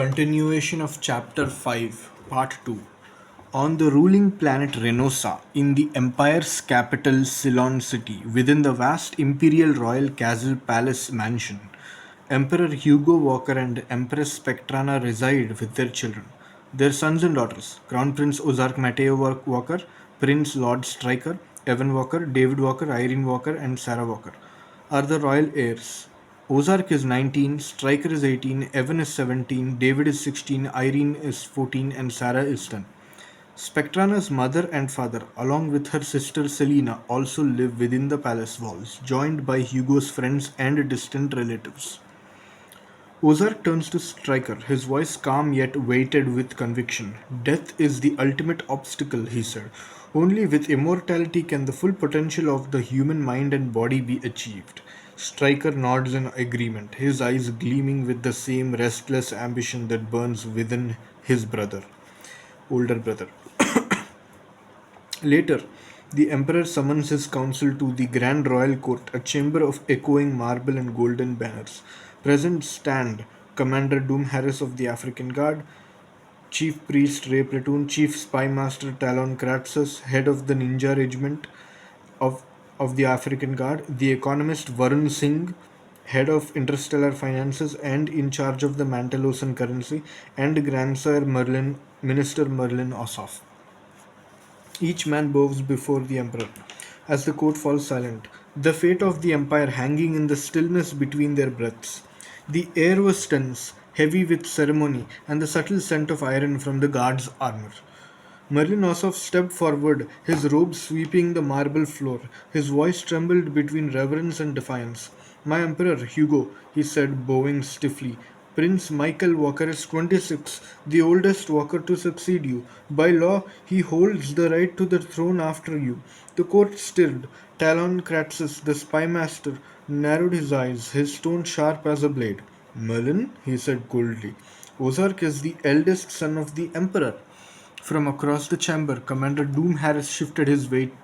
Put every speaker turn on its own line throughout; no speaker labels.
Continuation of Chapter 5, Part 2. On the ruling planet Renosa, in the Empire's capital Ceylon City, within the vast Imperial Royal Castle Palace Mansion, Emperor Hugo Walker and Empress Spectrana reside with their children. Their sons and daughters, Crown Prince Ozark Mateo Walker, Prince Lord Stryker, Evan Walker, David Walker, Irene Walker, and Sarah Walker, are the royal heirs. Ozark is 19, Stryker is 18, Evan is 17, David is 16, Irene is 14, and Sarah is 10. Spectrana's mother and father, along with her sister Selina, also live within the palace walls, joined by Hugo's friends and distant relatives. Ozark turns to Stryker, his voice calm yet weighted with conviction. Death is the ultimate obstacle, he said. Only with immortality can the full potential of the human mind and body be achieved. Stryker nods in agreement, his eyes gleaming with the same restless ambition that burns within his older brother. Later, the Emperor summons his council to the Grand Royal Court, a chamber of echoing marble and golden banners. Present stand Commander Doom Harris of the African Guard, Chief Priest Ray Platoon, Chief Spy Master Talon Kratzus, head of the Ninja Regiment of, of the African Guard, the economist Varun Singh, head of interstellar finances and in charge of the Mantelosan currency, and Grandsire Merlin, Minister Merlin Ossoff. Each man bows before the emperor. As the court falls silent, the fate of the empire hanging in the stillness between their breaths. The air was tense, heavy with ceremony and the subtle scent of iron from the guard's armor. Merlin Ossoff stepped forward, his robe sweeping the marble floor. His voice trembled between reverence and defiance. My Emperor, Hugo, he said, bowing stiffly. Prince Michael Walker is 26, the oldest Walker to succeed you. By law, he holds the right to the throne after you. The court stirred. Talon Kratzus, the spy master, narrowed his eyes, his tone sharp as a blade. Merlin, he said coldly, Ozark is the eldest son of the Emperor. From across the chamber, Commander Doom Harris shifted his weight,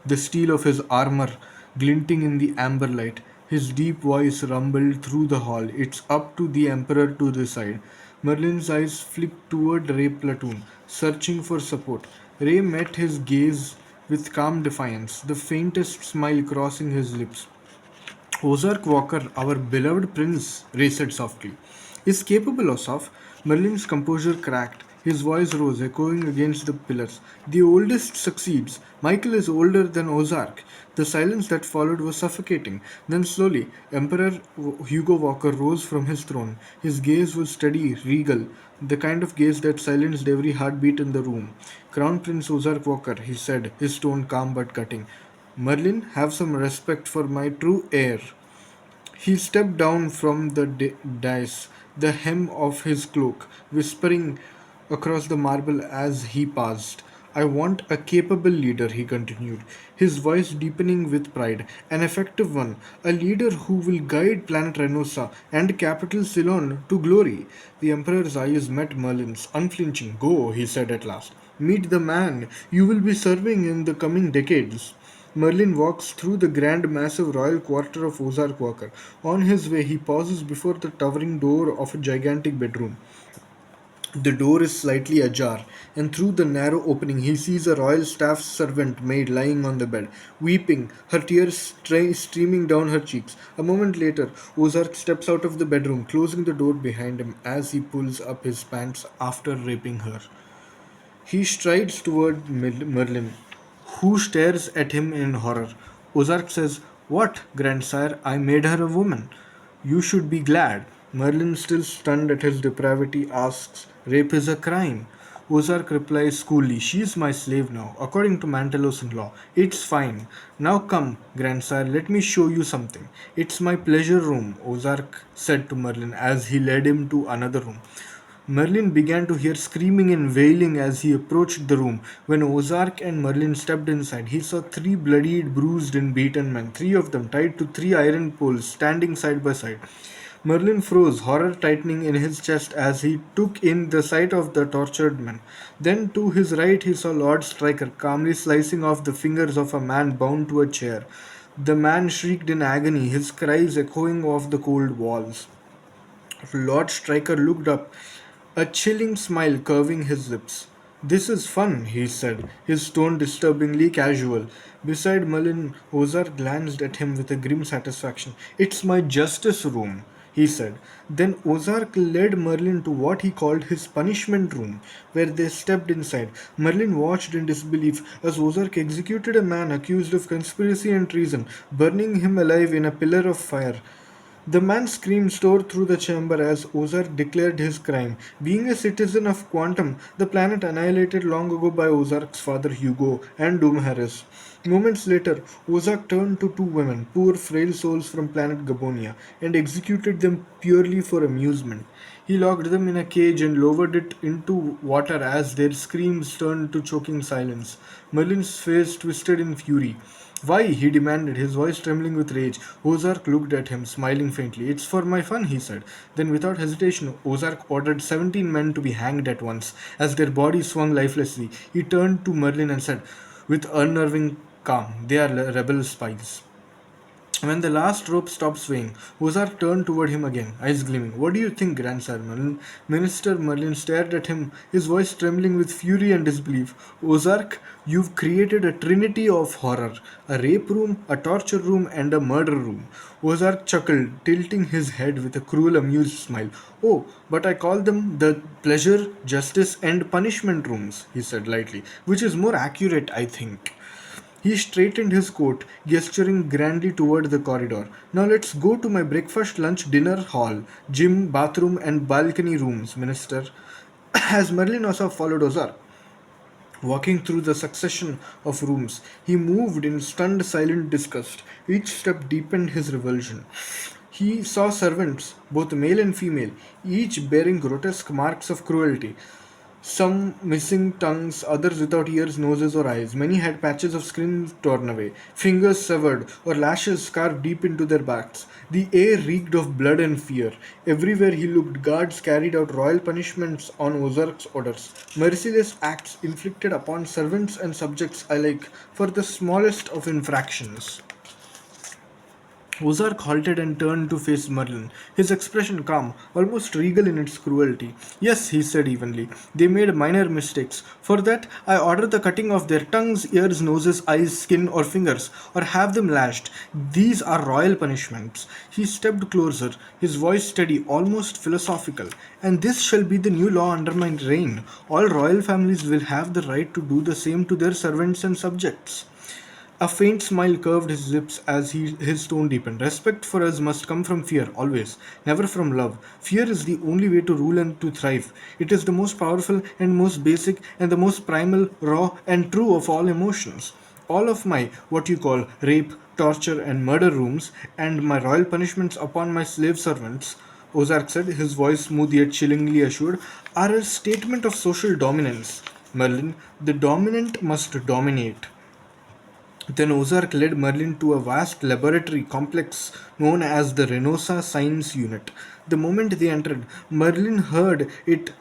the steel of his armor glinting in the amber light. His deep voice rumbled through the hall. It's up to the Emperor to decide. Merlin's eyes flicked toward Ray Platoon, searching for support. Ray met his gaze with calm defiance, the faintest smile crossing his lips. Ozark Walker, our beloved prince, Ray said softly, is capable, Ossoff. Merlin's composure cracked. His voice rose, echoing against the pillars. The oldest succeeds. Michael is older than Ozark. The silence that followed was suffocating. Then slowly, Emperor Hugo Walker rose from his throne. His gaze was steady, regal, the kind of gaze that silenced every heartbeat in the room. Crown Prince Ozark Walker, he said, his tone calm but cutting. Merlin, have some respect for my true heir. He stepped down from the dais, the hem of his cloak, whispering across the marble as he passed. I want a capable leader, he continued, his voice deepening with pride. An effective one, a leader who will guide planet Renosa and capital Ceylon to glory. The Emperor's eyes met Merlin's, unflinching. Go, he said at last. Meet the man you will be serving in the coming decades. Merlin walks through the grand massive royal quarter of Ozark Walker. On his way, he pauses before the towering door of a gigantic bedroom. The door is slightly ajar, and through the narrow opening he sees a royal staff servant maid lying on the bed, weeping, her tears streaming down her cheeks. A moment later, Ozark steps out of the bedroom, closing the door behind him as he pulls up his pants after raping her. He strides toward Merlin, who stares at him in horror. Ozark says, What, grandsire? I made her a woman. You should be glad. Merlin, still stunned at his depravity, asks, Rape is a crime. Ozark replies coolly, She is my slave now, according to Mantelosan law. It's fine. Now come, grandsire, let me show you something. It's my pleasure room, Ozark said to Merlin as he led him to another room. Merlin began to hear screaming and wailing as he approached the room. When Ozark and Merlin stepped inside, he saw three bloodied, bruised, and beaten men, three of them tied to three iron poles, standing side by side. Merlin froze, horror tightening in his chest as he took in the sight of the tortured men. Then to his right he saw Lord Stryker calmly slicing off the fingers of a man bound to a chair. The man shrieked in agony, his cries echoing off the cold walls. Lord Stryker looked up a chilling smile curving his lips. This is fun, he said, his tone disturbingly casual. Beside Merlin, Ozar glanced at him with a grim satisfaction. It's my justice room, he said. Then Ozark led Merlin to what he called his punishment room, where they stepped inside. Merlin watched in disbelief as Ozark executed a man accused of conspiracy and treason, burning him alive in a pillar of fire. The man screamed tore through the chamber as Ozark declared his crime. Being a citizen of Quantum, the planet annihilated long ago by Ozark's father Hugo and Doom Harris. Moments later, Ozark turned to two women, poor frail souls from planet Gabonia, and executed them purely for amusement. He locked them in a cage and lowered it into water as their screams turned to choking silence. Merlin's face twisted in fury. Why? He demanded, his voice trembling with rage. Ozark looked at him, smiling faintly. It's for my fun, he said. Then, without hesitation, Ozark ordered 17 men to be hanged at once. As their bodies swung lifelessly, he turned to Merlin and said, with unnerving calm, they are rebel spies. When the last rope stopped swaying, Ozark turned toward him again, eyes gleaming. What do you think, Grandsire Merlin? Minister Merlin stared at him, his voice trembling with fury and disbelief. Ozark, you've created a trinity of horror, a rape room, a torture room, and a murder room. Ozark chuckled, tilting his head with a cruel, amused smile. Oh, but I call them the pleasure, justice, and punishment rooms, he said lightly, which is more accurate, I think. He straightened his coat, gesturing grandly toward the corridor. Now let's go to my breakfast, lunch, dinner hall, gym, bathroom, and balcony rooms, Minister. As Merlin Ossa followed Ozark, walking through the succession of rooms, he moved in stunned, silent disgust. Each step deepened his revulsion. He saw servants, both male and female, each bearing grotesque marks of cruelty. Some missing tongues, others without ears, noses, or eyes. Many had patches of skin torn away, fingers severed, or lashes carved deep into their backs. The air reeked of blood and fear. Everywhere he looked, guards carried out royal punishments on Ozark's orders. Merciless acts inflicted upon servants and subjects alike for the smallest of infractions. Ozark halted and turned to face Merlin, his expression calm, almost regal in its cruelty. Yes, he said evenly, they made minor mistakes. For that, I order the cutting of their tongues, ears, noses, eyes, skin, or fingers, or have them lashed. These are royal punishments. He stepped closer, his voice steady, almost philosophical. And this shall be the new law under my reign. All royal families will have the right to do the same to their servants and subjects. A faint smile curved his lips as his tone deepened. Respect for us must come from fear, always, never from love. Fear is the only way to rule and to thrive. It is the most powerful and most basic and the most primal, raw, and true of all emotions. All of my, what you call, rape, torture, and murder rooms, and my royal punishments upon my slave servants, Ozark said, his voice smooth yet chillingly assured, are a statement of social dominance. Merlin, the dominant must dominate. Then Ozark led Merlin to a vast laboratory complex known as the Renosa Science Unit. The moment they entered, Merlin heard it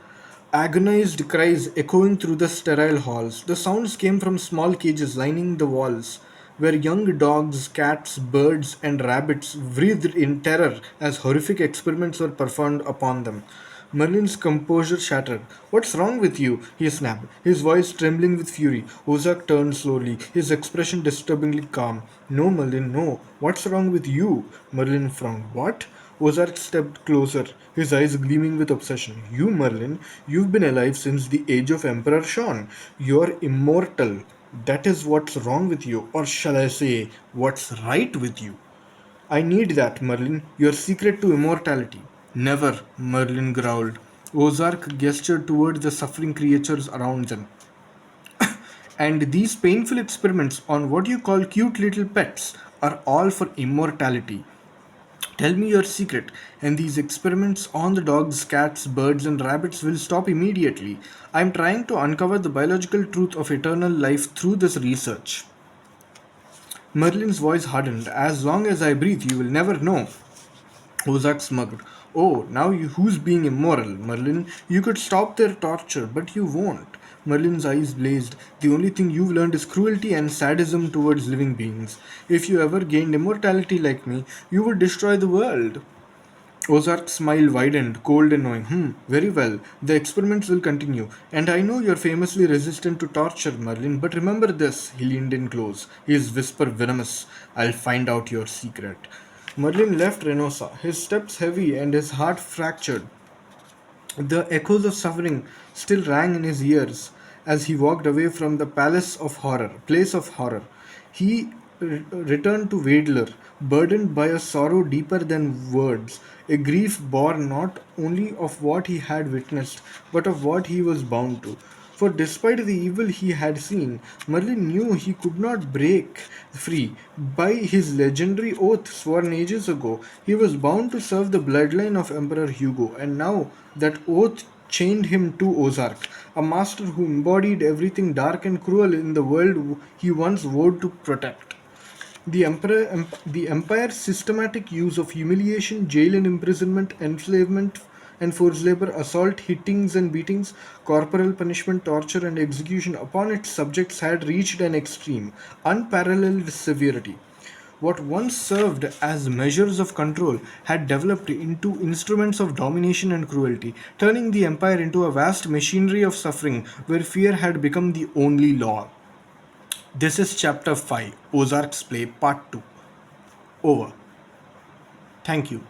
agonized cries echoing through the sterile halls. The sounds came from small cages lining the walls, where young dogs, cats, birds, and rabbits writhed in terror as horrific experiments were performed upon them. Merlin's composure shattered. What's wrong with you? He snapped, his voice trembling with fury. Ozark turned slowly, his expression disturbingly calm. No, Merlin, no. What's wrong with you? Merlin frowned. What? Ozark stepped closer, his eyes gleaming with obsession. You, Merlin, you've been alive since the age of Emperor Sean. You're immortal. That is what's wrong with you, or shall I say, what's right with you. I need that, Merlin, your secret to immortality. Never, Merlin growled. Ozark gestured toward the suffering creatures around them. And these painful experiments on what you call cute little pets are all for immortality. Tell me your secret, and these experiments on the dogs, cats, birds, and rabbits will stop immediately. I am trying to uncover the biological truth of eternal life through this research. Merlin's voice hardened. As long as I breathe, you will never know. Ozark smuggled. Oh, now who's being immoral, Merlin? You could stop their torture, but you won't. Merlin's eyes blazed. The only thing you've learned is cruelty and sadism towards living beings. If you ever gained immortality like me, you would destroy the world. Ozark's smile widened, cold and knowing. Very well. The experiments will continue. And I know you're famously resistant to torture, Merlin, but remember this. He leaned in close, his whisper venomous. I'll find out your secret. Merlin left Renosa, his steps heavy and his heart fractured. The echoes of suffering still rang in his ears as he walked away from the place of horror. He returned to Wadler, burdened by a sorrow deeper than words, a grief born not only of what he had witnessed, but of what he was bound to. For despite the evil he had seen, Merlin knew he could not break free. By his legendary oath sworn ages ago, he was bound to serve the bloodline of Emperor Hugo, and now that oath chained him to Ozark, a master who embodied everything dark and cruel in the world he once vowed to protect. The empire's systematic use of humiliation, jail and imprisonment, enslavement and forced labor, assault, hittings and beatings, corporal punishment, torture, and execution upon its subjects had reached an extreme, unparalleled severity. What once served as measures of control had developed into instruments of domination and cruelty, turning the empire into a vast machinery of suffering where fear had become the only law. This is chapter 5, Ozark's Play, part 2. Over. Thank you.